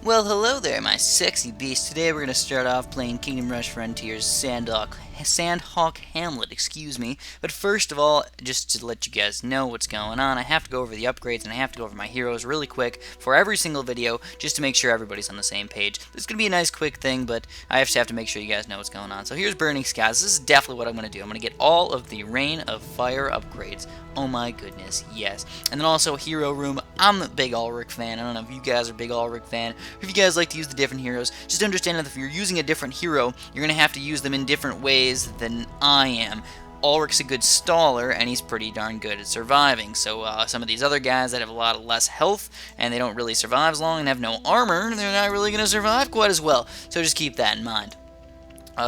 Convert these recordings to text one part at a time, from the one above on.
Well, hello there, my sexy beast. Today we're going to start off playing Kingdom Rush Frontiers Sandhawk Hamlet, excuse me. But first of all, just to let you guys know what's going on, I have to go over the upgrades and I have to go over my heroes really quick for every single video, just to make sure everybody's on the same page. This is going to be a nice quick thing, but I just have to make sure you guys know what's going on. So here's Burning Skies. This is definitely what I'm going to do. I'm going to get all of the Rain of Fire upgrades. Oh my goodness, yes. And then also Hero Room. I'm a big Ulrich fan. I don't know if you guys are a big Ulrich fan, or if you guys like to use the different heroes. Just understand that if you're using a different hero, you're going to have to use them in different ways than I am. Ulrich's a good staller, and he's pretty darn good at surviving. So some of these other guys that have a lot of less health, and they don't really survive as long, and have no armor, they're not really going to survive quite as well. So just keep that in mind.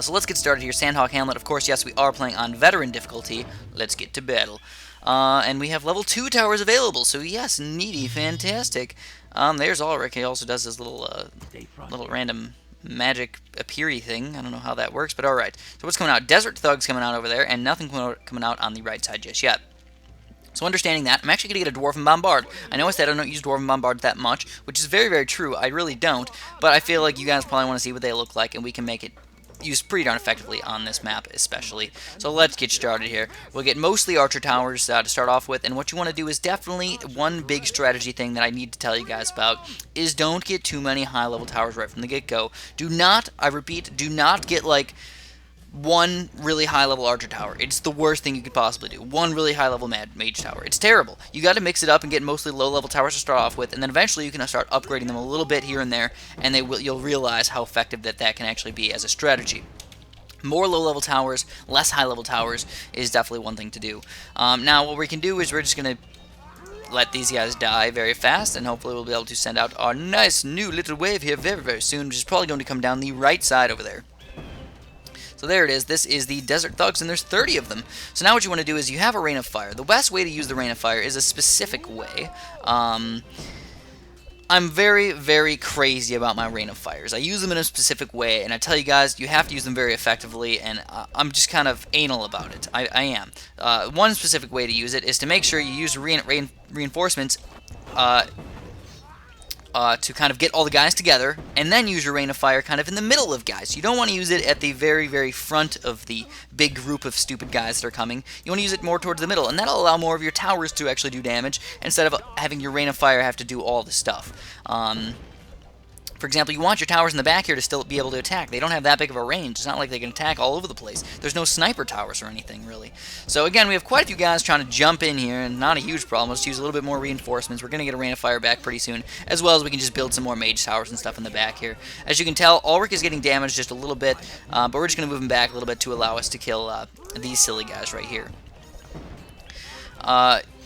So let's get started here. Sandhawk Hamlet, of course, yes, we are playing on veteran difficulty. Let's get to battle. And we have level 2 towers available, so yes, needy, fantastic. There's Ulrich. He also does this little random magic appeary thing. I don't know how that works, but alright. So what's coming out? Desert Thug's coming out over there, and nothing coming out on the right side just yet. So understanding that, I'm actually going to get a Dwarven Bombard. I know I said I don't use Dwarven Bombard that much, which is very, very true. I really don't, but I feel like you guys probably want to see what they look like, and we can make it used pretty darn effectively on this map especially. So let's get started here. We'll get mostly archer towers to start off with, and what you want to do is definitely one big strategy thing that I need to tell you guys about is don't get too many high level towers right from the get-go. Do not, I repeat, do not get like one really high level archer tower. It's the worst thing you could possibly do. One really high level mage tower. It's terrible. You got to mix it up and get mostly low level towers to start off with, and then eventually you can start upgrading them a little bit here and there, and you'll realize how effective that can actually be as a strategy. More low-level towers, less high-level towers is definitely one thing to do. Now, what we can do is we're just going to let these guys die very fast, and hopefully we'll be able to send out our nice new little wave here very, very soon, which is probably going to come down the right side over there. So there it is. This is the Desert Thugs, and there's 30 of them. So now what you want to do is you have a Rain of Fire. The best way to use the Rain of Fire is a specific way. I'm very, very crazy about my Rain of Fires. I use them in a specific way, and I tell you guys, you have to use them very effectively, and I'm just kind of anal about it. I am. One specific way to use it is to make sure you use reinforcements to kind of get all the guys together, and then use your Rain of Fire kind of in the middle of guys. You don't want to use it at the very, very front of the big group of stupid guys that are coming. You want to use it more towards the middle, and that'll allow more of your towers to actually do damage, instead of having your Rain of Fire have to do all the stuff. For example, you want your towers in the back here to still be able to attack. They don't have that big of a range. It's not like they can attack all over the place. There's no sniper towers or anything, really. So again, we have quite a few guys trying to jump in here, and not a huge problem. Let's use a little bit more reinforcements. We're going to get a Rain of Fire back pretty soon, as well as we can just build some more mage towers and stuff in the back here. As you can tell, Ulrich is getting damaged just a little bit, but we're just going to move him back a little bit to allow us to kill these silly guys right here.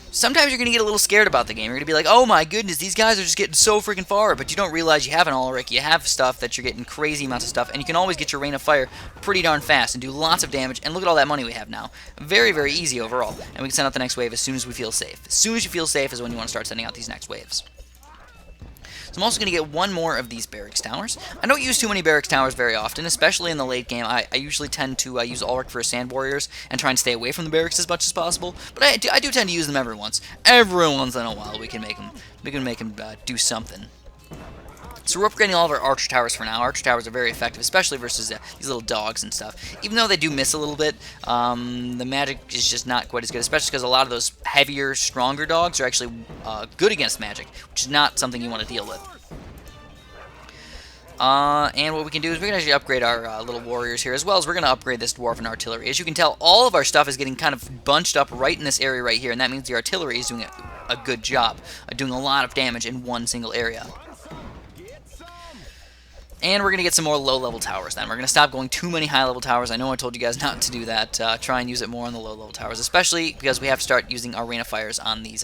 Sometimes you're going to get a little scared about the game. You're going to be like, oh my goodness, these guys are just getting so freaking far. But you don't realize you have an Ulrich, you have stuff that you're getting crazy amounts of stuff, and you can always get your Rain of Fire pretty darn fast and do lots of damage. And look at all that money we have now. Very, very easy overall. And we can send out the next wave as soon as we feel safe. As soon as you feel safe is when you want to start sending out these next waves. So I'm also going to get one more of these barracks towers. I don't use too many barracks towers very often, especially in the late game. I usually tend to use Ulrich for Sand Warriors and try and stay away from the barracks as much as possible. But I do tend to use them every once. Every once in a while we can make them do something. So we're upgrading all of our archer towers for now. Archer towers are very effective, especially versus these little dogs and stuff. Even though they do miss a little bit, the magic is just not quite as good, especially because a lot of those heavier, stronger dogs are actually good against magic, which is not something you want to deal with. And what we can do is we can actually upgrade our little warriors here, as well as we're going to upgrade this dwarven artillery. As you can tell, all of our stuff is getting kind of bunched up right in this area right here, and that means the artillery is doing a good job, doing a lot of damage in one single area. And we're going to get some more low-level towers then. We're going to stop going too many high-level towers. I know I told you guys not to do that. Try and use it more on the low-level towers, especially because we have to start using our Rain of Fires on these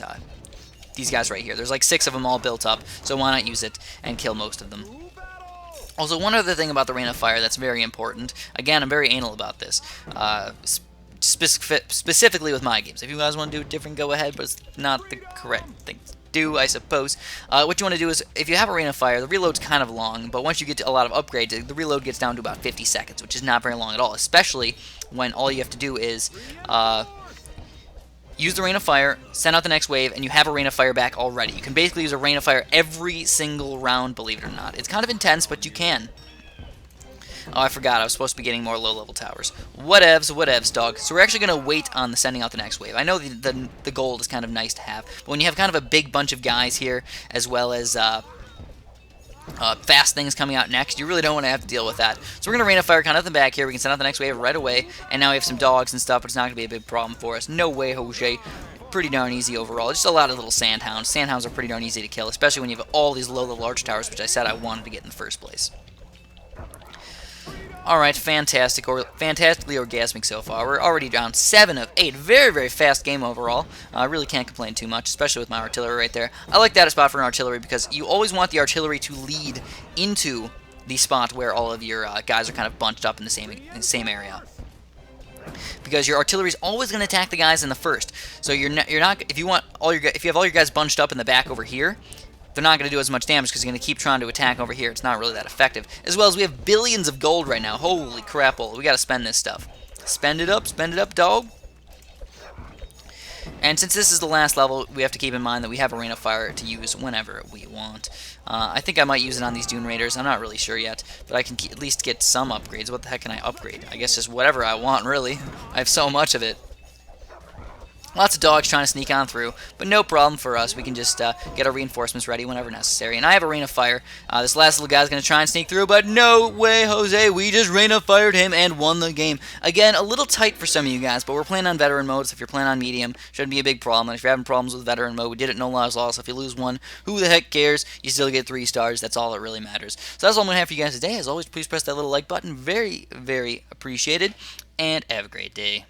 guys right here. There's like 6 of them all built up, so why not use it and kill most of them. Also, one other thing about the Rain of Fire that's very important. Again, I'm very anal about this. Specifically with my games. If you guys want to do it different, go ahead, but it's not the correct thing to do, I suppose. What you want to do is, if you have a Rain of Fire, the reload's kind of long, but once you get to a lot of upgrades, the reload gets down to about 50 seconds, which is not very long at all, especially when all you have to do is use the Rain of Fire, send out the next wave, and you have a Rain of Fire back already. You can basically use a Rain of Fire every single round, believe it or not. It's kind of intense, but you can. Oh, I forgot. I was supposed to be getting more low-level towers. Whatevs, dog. So we're actually going to wait on the sending out the next wave. I know the gold is kind of nice to have, but when you have kind of a big bunch of guys here, as well as fast things coming out next, you really don't want to have to deal with that. So we're going to Rain of Fire kind of in the back here. We can send out the next wave right away, and now we have some dogs and stuff, but it's not going to be a big problem for us. No way, Jose. Pretty darn easy overall. Just a lot of little Sandhounds. Sandhounds are pretty darn easy to kill, especially when you have all these low-level large towers, which I said I wanted to get in the first place. Alright, fantastically orgasmic so far. We're already down 7 of 8. Very, very fast game overall. I really can't complain too much, especially with my artillery right there. I like that spot for an artillery because you always want the artillery to lead into the spot where all of your guys are kind of bunched up in the same area. Because your artillery is always going to attack the guys in the first. So you're not if you have all your guys bunched up in the back over here, they're not going to do as much damage because you're going to keep trying to attack over here. It's not really that effective. As well as we have billions of gold right now. Holy crap, we got to spend this stuff. Spend it up, dog. And since this is the last level, we have to keep in mind that we have a Rain of Fire to use whenever we want. I think I might use it on these Dune Raiders. I'm not really sure yet, but I can at least get some upgrades. What the heck can I upgrade? I guess just whatever I want, really. I have so much of it. Lots of dogs trying to sneak on through, but no problem for us. We can just get our reinforcements ready whenever necessary. And I have a Rain of Fire. This last little guy's going to try and sneak through, but no way, Jose. We just Rain of Fired him and won the game. Again, a little tight for some of you guys, but we're playing on veteran mode, so if you're playing on medium, shouldn't be a big problem. And if you're having problems with veteran mode, we did it no loss loss. If you lose one, who the heck cares? You still get 3 stars. That's all that really matters. So that's all I'm going to have for you guys today. As always, please press that little like button. Very, very appreciated. And have a great day.